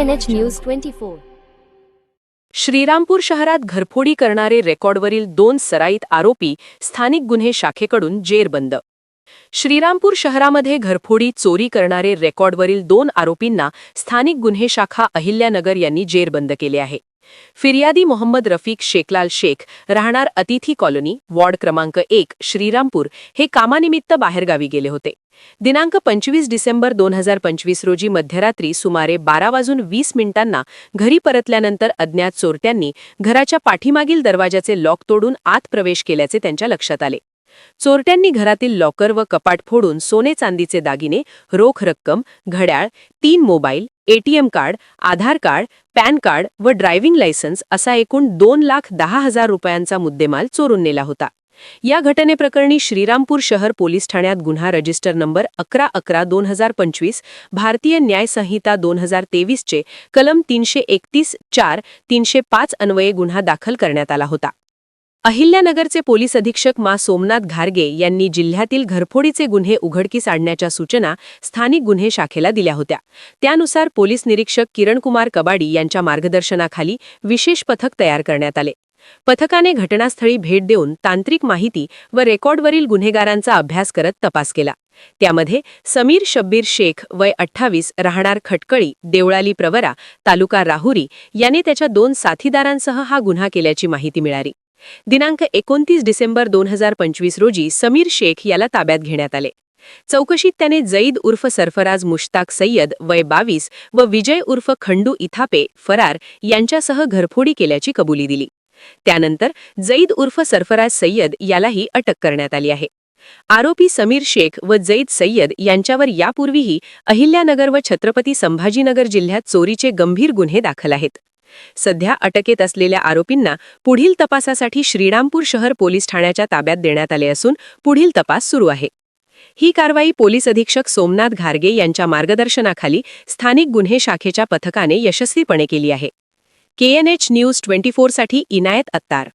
KNH news 24. Shrirampur शहरात घरफोडी करणारे रेकॉर्डवरील 2 सराईत आरोपी स्थानिक गुन्हे शाखेकडून जेरबंद. श्रीरामपूर शहरामध्ये घरफोडी चोरी करणारे रेकॉर्डवरील 2 आरोपींना स्थानिक गुन्हे शाखा अहिल्यानगर यांनी जेरबंद केले आहे. फिर्यादी मोहम्मद रफीक शेखलाल शेख, राहणार अतिथी कॉलनी, वॉर्ड क्रमांक 1, श्रीरामपूर, हे कामानिमित्त बाहेरगावी गेले होते. दिनांक 25 डिसेंबर 2025 रोजी मध्यरात्री सुमारे 12:20 घरी परतल्यानंतर अज्ञात चोरट्यांनी घराच्या पाठीमागील दरवाजाचे लॉक तोडून आत प्रवेश केल्याचे त्यांच्या लक्षात आले. चोरट्यांनी घरातील लॉकर व कपाट फोडून सोने चांदीचे दागिने, रोख रक्कम, घड्याळ, 3 मोबाईल, ATM कार्ड, आधार कार्ड, पॅन कार्ड व ड्रायव्हिंग लायसन्स असा एकूण 2,10,000 रुपयांचा मुद्देमाल चोरून नेला होता. या घटनेप्रकरणी श्रीरामपूर शहर पोलीस ठाण्यात गुन्हा रजिस्टर नंबर 11/11/2025, भारतीय न्याय संहिता 2023 चे कलम 331(4), 305 अन्वये गुन्हा दाखल करण्यात आला होता. अहिल्यानगरचे पोलीस अधीक्षक मा. सोमनाथ घारगे यांनी जिल्ह्यातील घरफोडीचे गुन्हे उघडकीस आणण्याच्या सूचना स्थानिक गुन्हे शाखेला दिल्या होत्या. त्यानुसार पोलीस निरीक्षक किरणकुमार कबाडी यांच्या मार्गदर्शनाखाली विशेष पथक तयार करण्यात आले. पथकाने घटनास्थळी भेट देऊन तांत्रिक माहिती व रेकॉर्डवरील गुन्हेगारांचा अभ्यास करत तपास केला. त्यामध्ये समीर शब्बीर शेख, वय 28, राहणार खटकळी, देवळाली प्रवरा, तालुका राहुरी, याने त्याच्या 2 साथीदारांसह हा गुन्हा केल्याची माहिती मिळाली. दिनांक 29 डिसेंबर 2025 रोजी समीर शेख याला ताब्यात घेण्यात आले. चौकशीत त्याने जईद उर्फ सरफराज मुश्ताक सय्यद, वय 22, व विजय उर्फ खंडू इथापे, फरार, यांच्यासह घरफोडी केल्याची कबुली दिली. त्यानंतर जईद उर्फ सरफराज सय्यद यालाही अटक करण्यात आली आहे. आरोपी समीर शेख व जईद सय्यद यांच्यावर यापूर्वीही अहिल्यानगर व छत्रपती संभाजीनगर जिल्ह्यात चोरीचे गंभीर गुन्हे दाखल आहेत. सध्या अटकेत असलेल्या आरोपींना पुढील तपासासाठी श्रीरामपूर शहर पोलीस ठाण्याच्या ताब्यात देण्यात आले असून पुढील तपास सुरू आहे. ही कारवाई पोलीस अधीक्षक सोमनाथ घारगे यांच्या मार्गदर्शनाखाली स्थानिक गुन्हे शाखेच्या पथकाने यशस्वीपणे केली आहे. KNH न्यूज 24 साठी इनायत अत्तार.